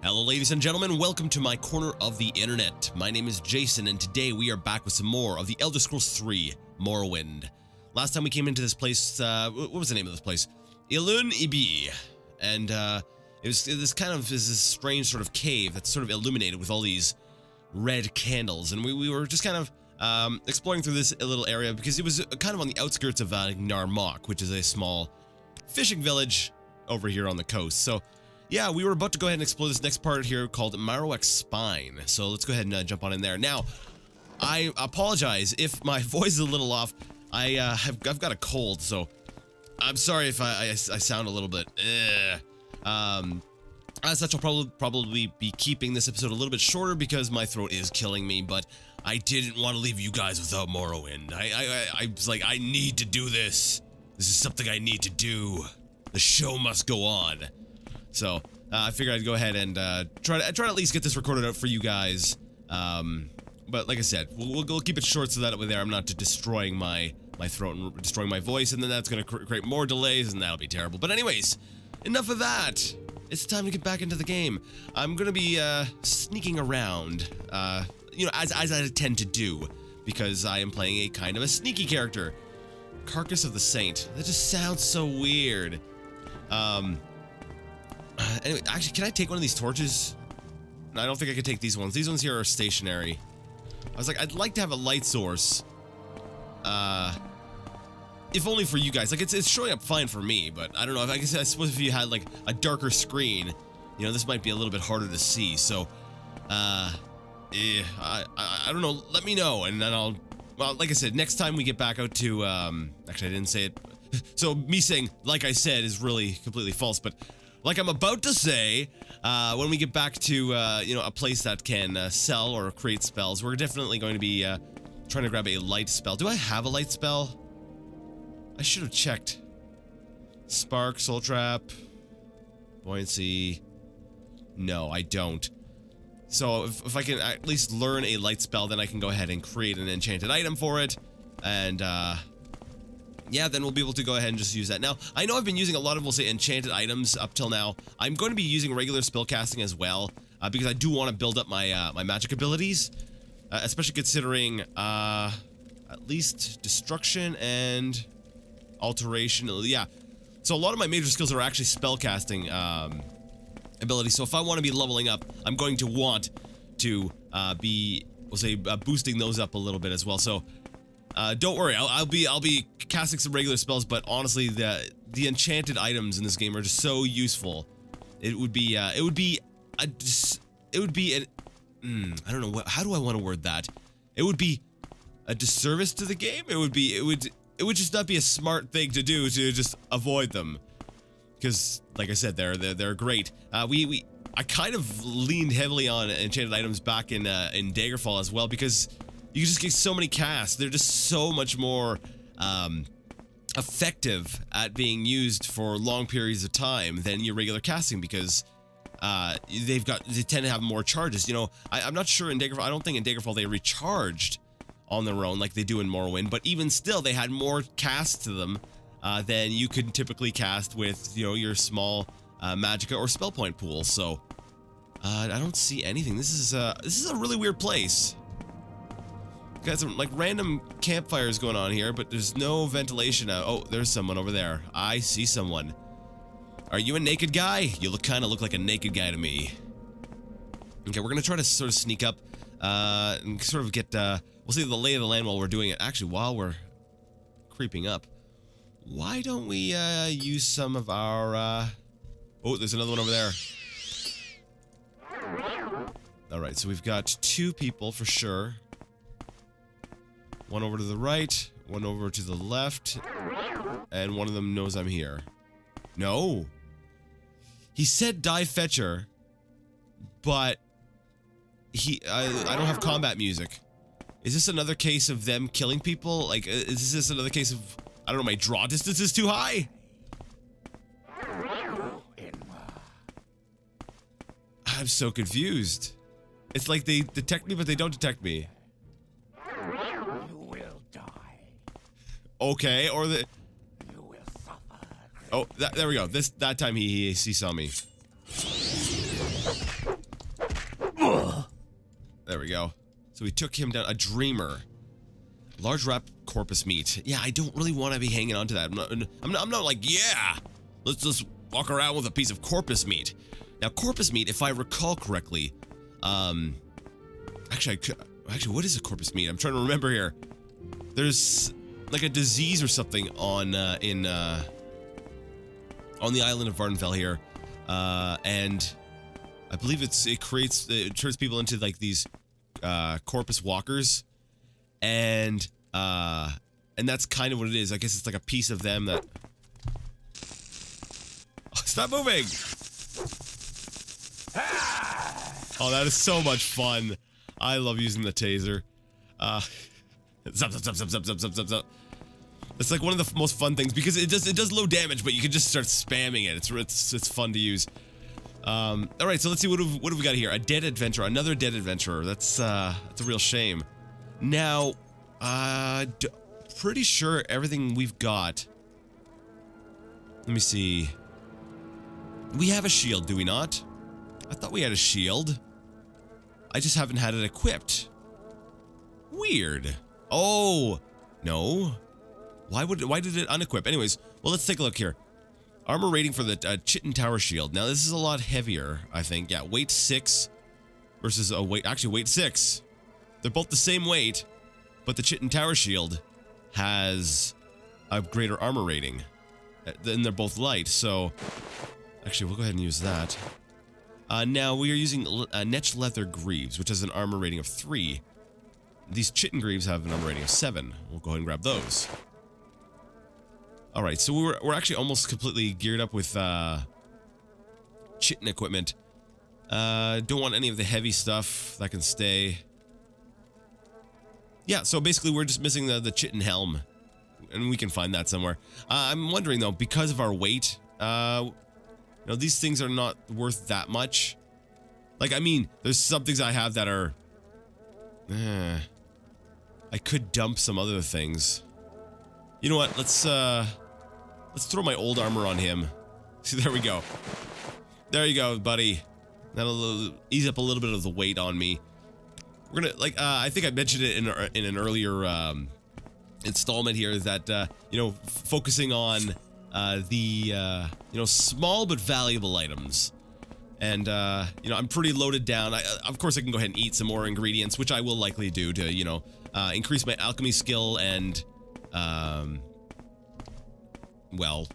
Hello ladies and gentlemen, welcome to my corner of the internet. My name is Jason and today we are back with some more of the Elder Scrolls 3 Morrowind. Last time we came into this place, what was the name of this place? Ilun Ibi. And it was this strange sort of cave that's sort of illuminated with all these red candles. And we were just kind of exploring through this little area because it was kind of on the outskirts of Marowak, which is a small fishing village over here on the coast. So yeah, we were about to go ahead and explore this next part here called Marowak's Spine. So let's go ahead and jump on in there. Now, I apologize if my voice is a little off. I've got a cold, so I'm sorry if I sound a little bit. As such, I'll probably be keeping this episode a little bit shorter because my throat is killing me. But I didn't want to leave you guys without Morrowind. I was like, I need to do this. This is something I need to do. The show must go on. So, I figured I'd go ahead and try to at least get this recorded out for you guys. But like I said, we'll keep it short so that way there I'm not destroying my throat and destroying my voice, and then that's going to create more delays, and that'll be terrible. But anyways, enough of that. It's time to get back into the game. I'm going to be sneaking around, you know, as I tend to do, because I am playing a kind of a sneaky character. Carcass of the Saint. That just sounds so weird. Anyway, actually, can I take one of these torches? No, I don't think I can take these ones. These ones here are stationary. I was like, I'd like to have a light source. If only for you guys. Like, it's showing up fine for me, but I don't know. I suppose if you had, like, a darker screen, you know, this might be a little bit harder to see. So, I don't know. Let me know, and then I'll... Well, like I said, next time we get back out to, actually, I didn't say it. So, me saying, like I said, is really completely false, but... Like I'm about to say, when we get back to, you know, a place that can sell or create spells, we're definitely going to be trying to grab a light spell. Do I have a light spell? I should have checked. Spark, Soul Trap, Buoyancy. No, I don't. So if I can at least learn a light spell, then I can go ahead and create an enchanted item for it. And, yeah, then we'll be able to go ahead and just use that. Now, I know I've been using a lot of, we'll say, enchanted items up till now. I'm going to be using regular spell casting as well, because I do want to build up my my magic abilities, especially considering at least destruction and alteration. Yeah, so a lot of my major skills are actually spell casting abilities. So if I want to be leveling up, I'm going to want to be, we'll say, boosting those up a little bit as well. So. Don't worry, I'll be casting some regular spells, but honestly, the enchanted items in this game are just so useful. It would be an, I don't know how do I want to word that? It would be a disservice to the game. It would just not be a smart thing to do to just avoid them, because like I said, they're great. I kind of leaned heavily on enchanted items back in Daggerfall as well, because you just get so many casts. They're just so much more effective at being used for long periods of time than your regular casting, because they tend to have more charges. You know, I'm not sure in Daggerfall. I don't think in Daggerfall they recharged on their own like they do in Morrowind, but even still, they had more casts to them than you could typically cast with, you know, your small magicka or spell point pool. So I don't see anything. This is a really weird place. Got some like random campfires going on here, but there's no ventilation out. Oh, there's someone over there. I see someone. Are you a naked guy? You kind of look like a naked guy to me. Okay, we're gonna try to sort of sneak up and sort of get we'll see the lay of the land while we're doing it. Actually, while we're creeping up, why don't we use some of our oh, there's another one over there. All right, so we've got two people for sure. One over to the right, one over to the left, and one of them knows I'm here. No. He said die fetcher, but I don't have combat music. Is this another case of them killing people? Like, is this another case of, I don't know, my draw distance is too high? I'm so confused. It's like they detect me, but they don't detect me. Okay, or the... You will suffer. Oh, there we go. That time he saw me. we go. So we took him down. A dreamer. Large wrap corpus meat. Yeah, I don't really want to be hanging on to that. I'm not like, yeah, let's just walk around with a piece of corpus meat. Now, corpus meat, if I recall correctly, actually, what is a corpus meat? I'm trying to remember here. There's like a disease or something on the island of Vardenfell here, and I believe it turns people into like these corpus walkers, and that's kind of what it is. I guess it's like a piece of them that. Oh, stop moving! Oh, that is so much fun. I love using the taser. Zap, zap, zap, zap, zap, zap, zap, zap. It's like one of the most fun things because it does low damage, but you can just start spamming it. It's fun to use. All right, so let's see what have we got here. A dead adventurer, another dead adventurer. That's a real shame. Now, pretty sure everything we've got. Let me see. We have a shield, do we not? I thought we had a shield. I just haven't had it equipped. Weird. Oh, no. Why did it unequip? Anyways, well, let's take a look here. Armor rating for the Chitin Tower Shield. Now, this is a lot heavier, I think. Yeah, weight 6 versus a weight... Actually, weight 6. They're both the same weight, but the Chitin Tower Shield has a greater armor rating. And they're both light, so... Actually, we'll go ahead and use that. Now, we are using Netch Leather Greaves, which has an armor rating of 3. These Chitin Greaves have an armor rating of 7. We'll go ahead and grab those. Alright, so we're actually almost completely geared up with Chitin equipment. Don't want any of the heavy stuff. That can stay. Yeah, so basically we're just missing the Chitin Helm. And we can find that somewhere. I'm wondering though, because of our weight, you know, these things are not worth that much. Like, I mean, there's some things I have that are... I could dump some other things. You know what? Let's throw my old armor on him. See, there we go. There you go, buddy. That'll ease up a little bit of the weight on me. We're gonna, like, I think I mentioned it in an earlier installment here, that you know, focusing on you know, small but valuable items. And you know, I'm pretty loaded down. Of course I can go ahead and eat some more ingredients, which I will likely do to, you know, increase my alchemy skill and well,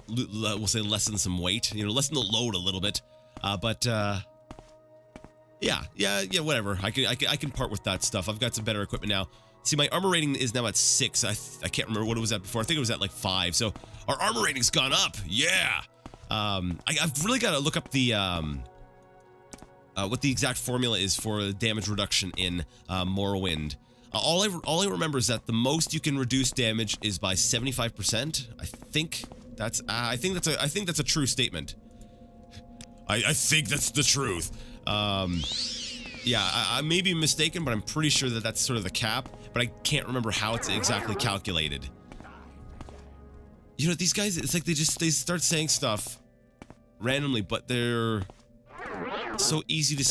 we'll say lessen some weight, you know, lessen the load a little bit. But yeah, whatever. I can part with that stuff. I've got some better equipment now. See, my armor rating is now at 6. I can't remember what it was at before. I think it was at like 5. So our armor rating's gone up. Yeah. I've really got to look up the what the exact formula is for damage reduction in Morrowind. All I remember is that the most you can reduce damage is by 75%. I think that's a true statement. I think that's the truth. Yeah, I may be mistaken, but I'm pretty sure that that's sort of the cap. But I can't remember how it's exactly calculated. You know, these guys, it's like they start saying stuff randomly, but they're so easy to...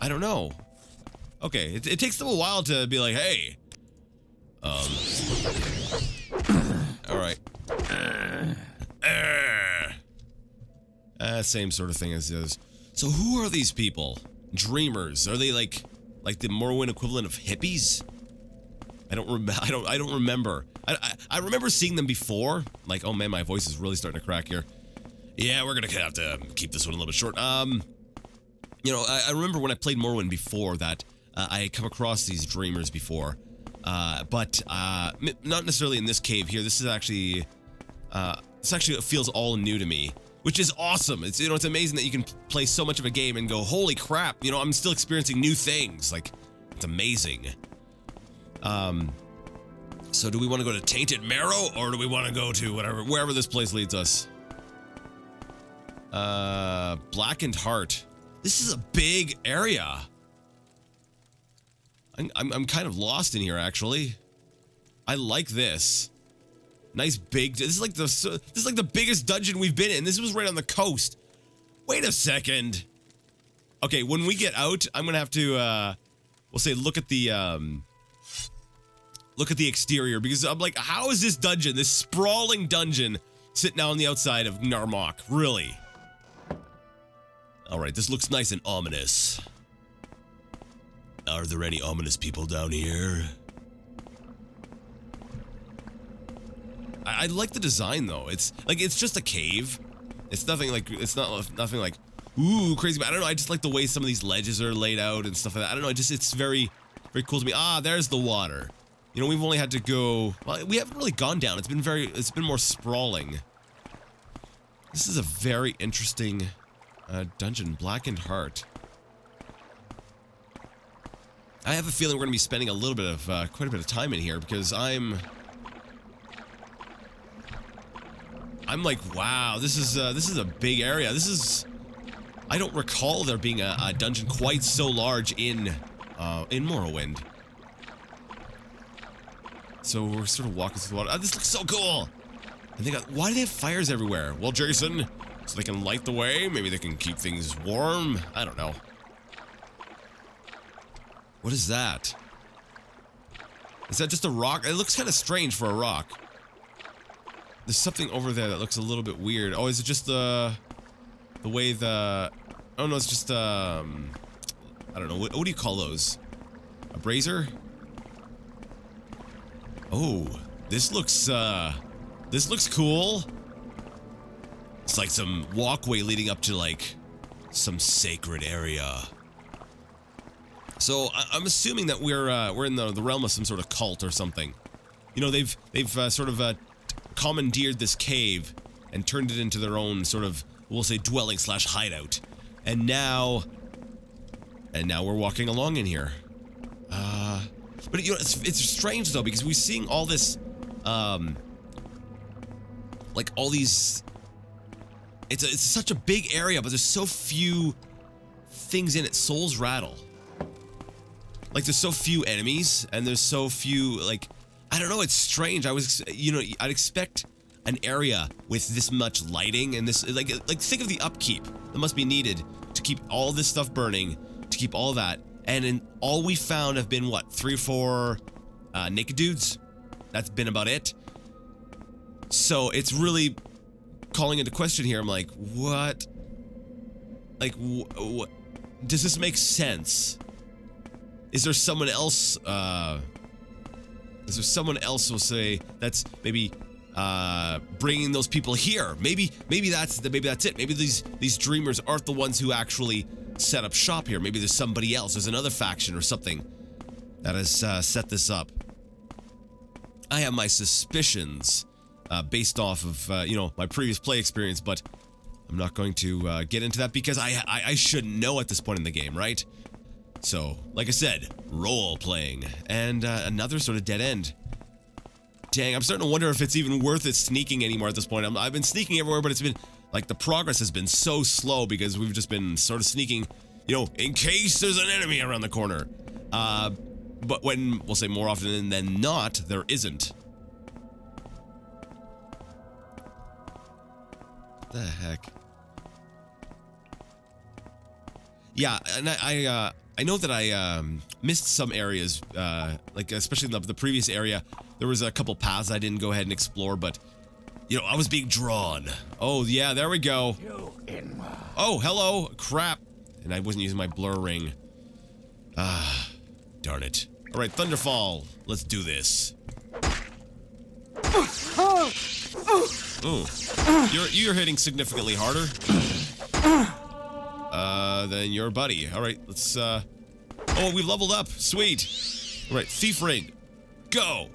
I don't know. Okay, it takes them a while to be like, hey. Alright. Same sort of thing as this. So who are these people? Dreamers? Are they like the Morrowind equivalent of hippies? I don't remember. I remember seeing them before. Like, oh man, my voice is really starting to crack here. Yeah, we're gonna have to keep this one a little bit short. You know, I remember when I played Morrowind before that, I had come across these dreamers before, but not necessarily in this cave here. This actually feels all new to me, which is awesome. It's, you know, it's amazing that you can play so much of a game and go, holy crap, you know, I'm still experiencing new things. Like, it's amazing. So do we want to go to Tainted Marrow, or do we want to go to wherever this place leads us? Blackened Heart. This is a big area. I'm kind of lost in here, actually. I like this. Nice big. This is like the biggest dungeon we've been in. This was right on the coast. Wait a second. Okay, when we get out, I'm gonna have to we'll say, look at the exterior, because I'm like, how is this dungeon, this sprawling dungeon, sitting out on the outside of Narmak? Really? All right, this looks nice and ominous. Are there any ominous people down here? I like the design though. It's like, it's just a cave. It's nothing like, nothing like, ooh, crazy. But I don't know. I just like the way some of these ledges are laid out and stuff like that. I don't know. It's very, very cool to me. Ah, there's the water. You know, we've only had to go, well, we haven't really gone down. It's been more sprawling. This is a very interesting dungeon, Blackened Heart. I have a feeling we're going to be spending a little bit of, quite a bit of time in here, because I'm like, wow, this is a big area. I don't recall there being a dungeon quite so large in Morrowind. So we're sort of walking through the water. Oh, this looks so cool. And why do they have fires everywhere? Well, Jason, so they can light the way. Maybe they can keep things warm. I don't know. What is that? Is that just a rock? It looks kind of strange for a rock. There's something over there that looks a little bit weird. Oh, is it just the way the... Oh, no, it's just, I don't know. What do you call those? A brazier? Oh, this looks cool. It's like some walkway leading up to, like, some sacred area. So, I'm assuming that we're in the realm of some sort of cult or something. You know, they've sort of, commandeered this cave and turned it into their own sort of, we'll say, dwelling / hideout. And now we're walking along in here. But you know, it's strange though, because we're seeing all this, like all these. It's such a big area, but there's so few things in it. Souls rattle. Like there's so few enemies, and there's so few, like, I don't know, it's strange. I'd expect an area with this much lighting and this, like think of the upkeep that must be needed to keep all this stuff burning, to keep all that. And all we found have been, what, 3 or 4 naked dudes? That's been about it. So it's really calling into question here. I'm like, what? Like, what? Does this make sense? Is there someone else, we'll say, that's maybe bringing those people here? Maybe that's it. Maybe these dreamers aren't the ones who actually set up shop here. Maybe there's somebody else. There's another faction or something that has set this up. I have my suspicions based off of you know, my previous play experience, but I'm not going to get into that because I shouldn't know at this point in the game, right? So, like I said, role playing and another sort of dead end. Dang, I'm starting to wonder if it's even worth it sneaking anymore at this point. I've been sneaking everywhere, but it's been, like, the progress has been so slow because we've just been sort of sneaking, you know, in case there's an enemy around the corner. But when, we'll say more often than not, there isn't. What the heck? Yeah, and I know that I missed some areas, like especially in the previous area. There was a couple paths I didn't go ahead and explore, but, you know, I was being drawn. Oh, yeah, there we go. Oh, hello. Crap. And I wasn't using my blur ring. Ah, darn it. All right, Thunderfall. Let's do this. Oh, you're hitting significantly harder than your buddy. All right, let's. Oh, we leveled up. Sweet. All right, Thief Ring. Go.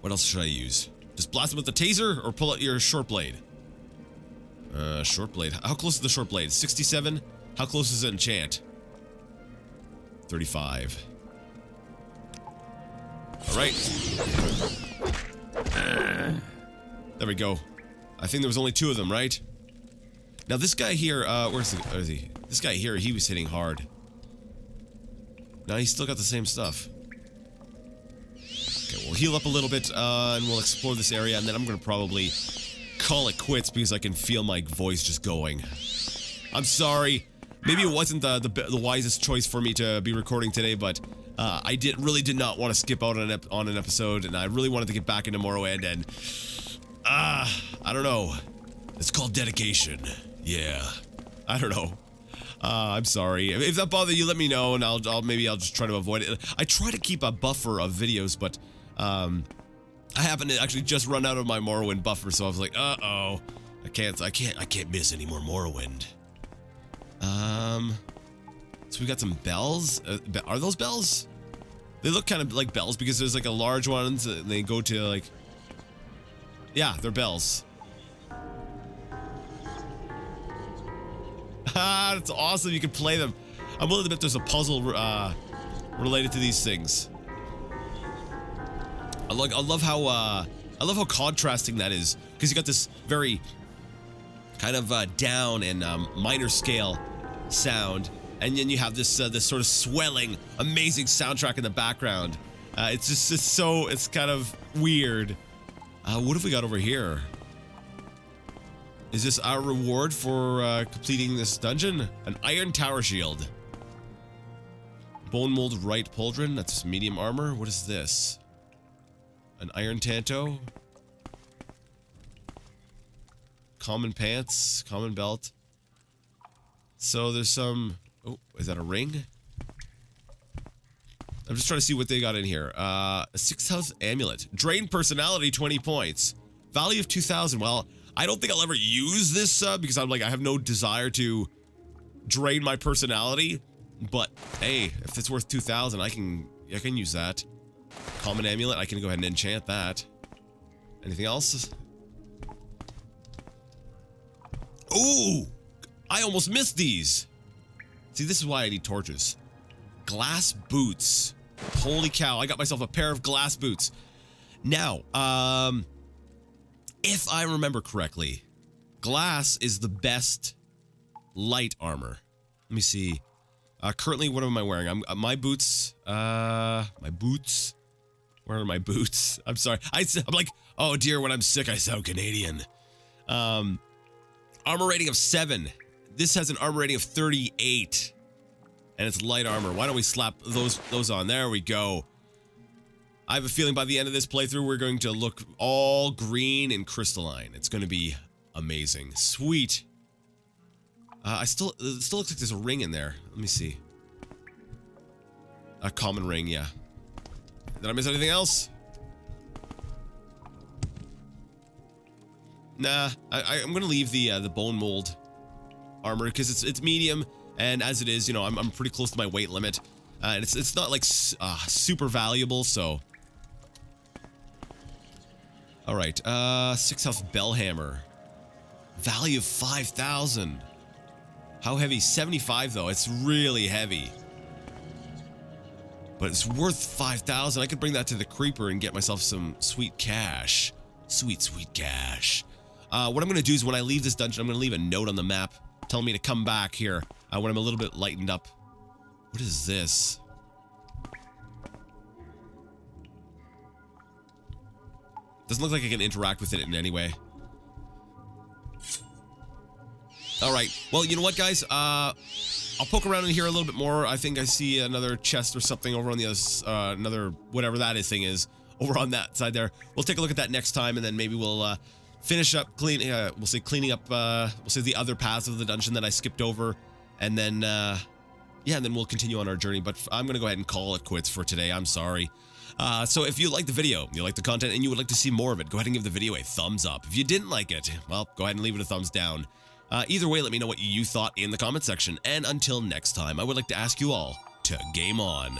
What else should I use? Just blast him with the taser or pull out your short blade? Short blade. How close is the short blade? 67? How close is it enchant? 35. All right. There we go. I think there was only 2 of them, right? Now this guy here, where is he? This guy here, he was hitting hard. No, he's still got the same stuff. Okay, we'll heal up a little bit, and we'll explore this area, and then I'm gonna probably call it quits because I can feel my voice just going. I'm sorry. Maybe it wasn't the wisest choice for me to be recording today, but I really did not want to skip out on an episode, and I really wanted to get back into Morrowind, and I don't know. It's called dedication. Yeah. I don't know. I'm sorry. If that bothers you, let me know, and maybe I'll just try to avoid it. I try to keep a buffer of videos, but I happen to actually just run out of my Morrowind buffer, so I was like, uh-oh. I can't miss any more Morrowind. So we got some bells. Are those bells? They look kind of like bells because there's like a large ones and they go to like, yeah, they're bells. Ah, that's awesome. You can play them. I'm willing to bet there's a puzzle related to these things. I love how contrasting that is, because you got this very kind of down and minor scale sound, and then you have this this sort of swelling, amazing soundtrack in the background. It's kind of weird. What have we got over here? Is this our reward for completing this dungeon? An iron tower shield. Bone mold right pauldron. That's medium armor. What is this? An iron tanto. Common pants. Common belt. So there's some... Oh, is that a ring? I'm just trying to see what they got in here. A 6th house amulet. Drain personality 20 points. Value of 2,000. Well, I don't think I'll ever use this because I have no desire to drain my personality. But hey, if it's worth 2,000, I can use that. Common amulet, I can go ahead and enchant that. Anything else? Ooh, I almost missed these. See, this is why I need torches. Glass boots. Holy cow, I got myself a pair of glass boots. Now, if I remember correctly, glass is the best light armor. Let me see. Currently, what am I wearing? My boots. My boots. Where are my boots? I'm sorry. I'm like, oh dear, when I'm sick, I sound Canadian. Armor rating of 7. This has an armor rating of 38. And it's light armor. Why don't we slap those on? There we go. I have a feeling by the end of this playthrough, we're going to look all green and crystalline. It's going to be amazing. Sweet. It still looks like there's a ring in there. Let me see. A common ring, yeah. Did I miss anything else? Nah, I'm gonna leave the bone mold armor because it's medium, and as it is, you know, I'm pretty close to my weight limit, and it's not like super valuable, so. All right, 6th house bell hammer, value of 5,000. How heavy? 75 though. It's really heavy. But it's worth 5,000. I could bring that to the creeper and get myself some sweet cash. Sweet, sweet cash. What I'm going to do is when I leave this dungeon, I'm going to leave a note on the map telling me to come back here when I'm a little bit lightened up. What is this? Doesn't look like I can interact with it in any way. All right. Well, you know what, guys? I'll poke around in here a little bit more. I think I see another chest or something over on the other, another whatever that thing is over on that side there. We'll take a look at that next time, and then maybe we'll finish up cleaning up. We'll say the other paths of the dungeon that I skipped over, and then yeah, and then we'll continue on our journey. But I'm gonna go ahead and call it quits for today. I'm sorry. So if you like the video, you like the content, and you would like to see more of it, go ahead and give the video a thumbs up. If you didn't like it, well, go ahead and leave it a thumbs down. Either way, let me know what you thought in the comment section. And until next time, I would like to ask you all to game on.